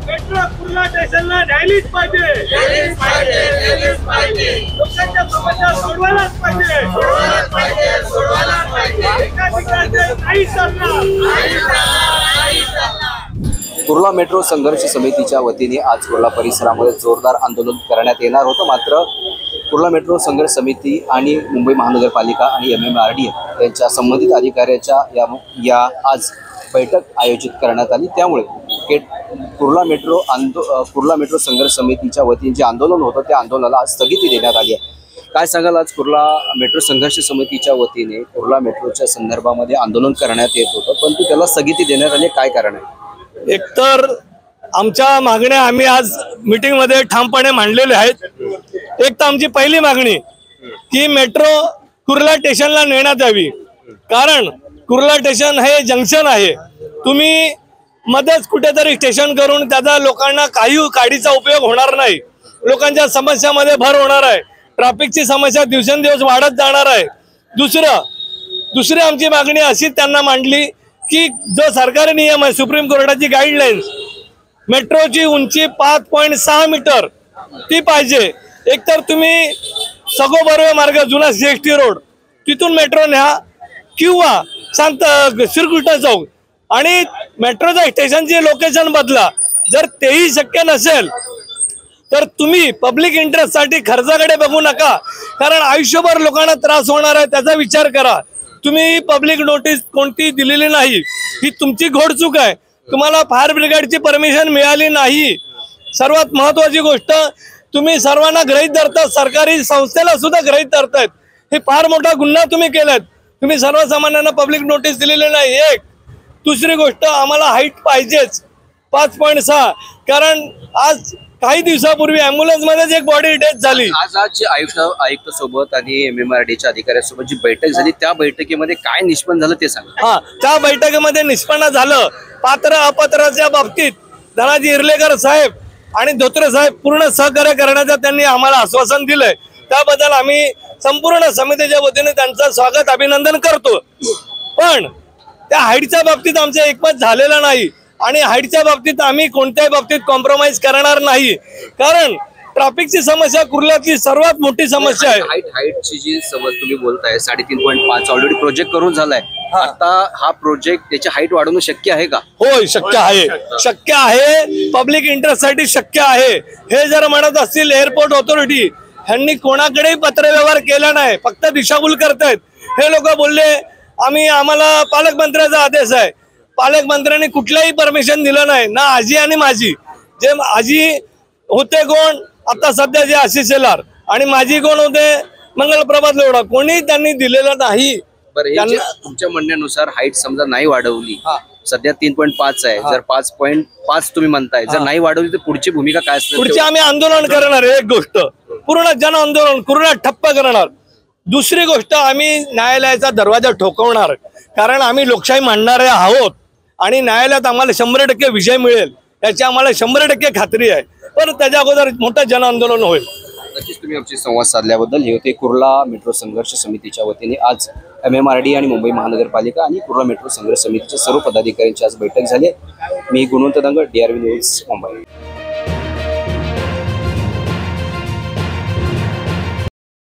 Metro Kurla स्टेशनला न्यायलीच पाहिजे, लोकांच्या समस्या सोडवायलाच पाहिजे, एका ठिकाणी नाही चालणार. कुर्ला मेट्रो संघर्ष समितीच्या वतीने आज कुर्ला परिसरामध्ये जोरदार आंदोलन करण्यात येणार होतं. मात्र कुर्ला मेट्रो संघर्ष समिती आणि मुंबई महानगरपालिका आणि MMRDA यांच्या संबंधित अधिकाऱ्याच्या या आज बैठक आयोजित करण्यात आली. त्यामुळे कुर्ला मेट्रो संघर्ष समितीच्या वतीने जे आंदोलन होतं त्या आंदोलनाला आज स्थगिती देण्यात आली आहे. काय सांगाल, आज कुर्ला मेट्रो संघर्ष समितीच्या वतीने कुर्ला मेट्रोच्या संदर्भामध्ये आंदोलन करण्यात येत होतं, परंतु त्याला स्थगिती देण्यात आली, काय कारण आहे? एकतर आमच्या मागण्या आम्ही आज मीटिंग मध्ये ठामपणे मांडलेल्या आहेत. एक तर आमची पहिली मागणी की मेट्रो कुर्ला स्टेशनला नेण्यात यावी, कारण कुर्ला स्टेशन हे जंक्शन आहे. तुम्ही मध्येच कुठेतरी स्टेशन करून त्याचा लोकांना काही काडीचा उपयोग होणार नाही. लोकांच्या समस्यामध्ये भर होणार आहे. ट्रॅफिकची समस्या दिवसेंदिवस वाढत जाणार आहे. दुसरी आमची मागणी अशी त्यांना मांडली की जो सरकारी नियम आहे, सुप्रीम कोर्टाची गाईडलाईन्स, मेट्रोची उंची 5.6 मीटर ती पाहिजे. एकतर तुम्ही सगोबर्वे मार्ग जुना CST रोड तिथून मेट्रो न्या किंवा शांत श्रीकृष्ण चौक आणि मेट्रोच्या स्टेशनची लोकेशन बदला. जर तेही शक्य नसेल तर तुम्ही पब्लिक इंटरेस्ट साठी खर्चाकडे बघू नका, कारण आयुष्यभर लोकांना त्रास होणार आहे त्याचा विचार करा. तुम्ही पब्लिक नोटीस कोणती दिलेली नाही, ही तुमची घोडचूक आहे. तुम्हाला फायर ब्रिगेडची परमिशन मिळाली नाही. सर्वात महत्वाची गोष्ट, तुम्ही सर्वांना गृहीत धरता, सरकारी संस्थेला सुद्धा गृहीत धरतायत. हे फार मोठा गुन्हा तुम्ही केलात. तुम्ही सर्वसामान्यांना पब्लिक नोटीस दिलेली नाही. एक दुसरी गोष्ट, आम्हाला हाईट पाहिजेच 5.6, कारण आज काही दिवसापूर्वी ॲम्ब्युलन्स मध्येच एक बॉडी डेथ झाली. आज आयुक्त सोबत आणि MMRDAच्या अधिकाऱ्यांसोबत जी बैठक झाली त्या बैठकीमध्ये काय निष्पन्न झालं ते सांगा. त्या बैठकीमध्ये निष्पन्न झालं, पात्र अपात्राच्या बाबतीत धनाजी इर्लेकर साहेब आणि धोत्रे साहेब पूर्ण सहकार्य करण्याचं त्यांनी आम्हाला आश्वासन दिलंय. त्याबद्दल आम्ही संपूर्ण समितीच्या वतीने त्यांचं स्वागत अभिनंदन करतो. पण त्या हाईटच्या बाबतीत आमचं एकमत झालेलं नाही आणि हाईटच्या बाबतीत आम्ही कोणत्याही बाबतीत कॉम्प्रोमाइज करणार नाही, कारण ट्रॅफिकची समस्या कुर्ल्याची सर्वात मोठी समस्या आहे. हाईटची जी समस्या तुम्ही बोलताय 3.5 ऑलरेडी प्रोजेक्ट करून झालाय. आता हा प्रोजेक्ट त्याची हाईट वाढवणं शक्य आहे का? होय, शक्य आहे, शक्य आहे. पब्लिक इंटरेस्ट साठी शक्य आहे. हे जर म्हणत असतील एअरपोर्ट ऑथॉरिटी, ह्यांनी कोणाकडेही पत्रव्यवहार केला नाही, फक्त दिशाभूल करतायत. हे लोक बोलले आम्हाला पालकमंत्र्याचा आदेश आहे. पालकमंत्र्यांनी कुठल्याही परमिशन दिलं नाही, ना आजी आणि माझी. जे आजी होते कोण आता सध्या जे आशिष शेलार, आणि माझी कोण होते मंगलप्रभात लोढा, कोणी त्यांनी दिलेलं नाही. तुमच्या म्हणण्यानुसार हाईट समजा नाही वाढवली, सध्या 3.5 आहे, जर 5.5 तुम्ही म्हणताय, जर नाही वाढवली तर पुढची भूमिका काय असते? पुढची आम्ही आंदोलन करणार. एक गोष्ट, पूर्ण जन आंदोलन पूर्ण ठप्प करणार. दुसरी गोष्ट, आम्ही न्यायालयाचा दरवाजा ठोकवणार, कारण आम्ही लोकशाही मांडणारे आहोत आणि न्यायालयात आम्हाला 100% विजय मिळेल याची आम्हाला 100% खात्री आहे. पण त्याच्या अगोदर मोठं जन आंदोलन होईल. नक्कीच तुम्ही आमची संवाद साधल्याबद्दल. हे होते कुर्ला मेट्रो संघर्ष समितीच्या वतीने आज MMRDA आणि मुंबई महानगरपालिका आणि कुर्ला मेट्रो संघर्ष समितीच्या सर्व पदाधिकाऱ्यांची आज बैठक झाली. मी गुणवंत दंगड, DRV न्यूज, मुंबई.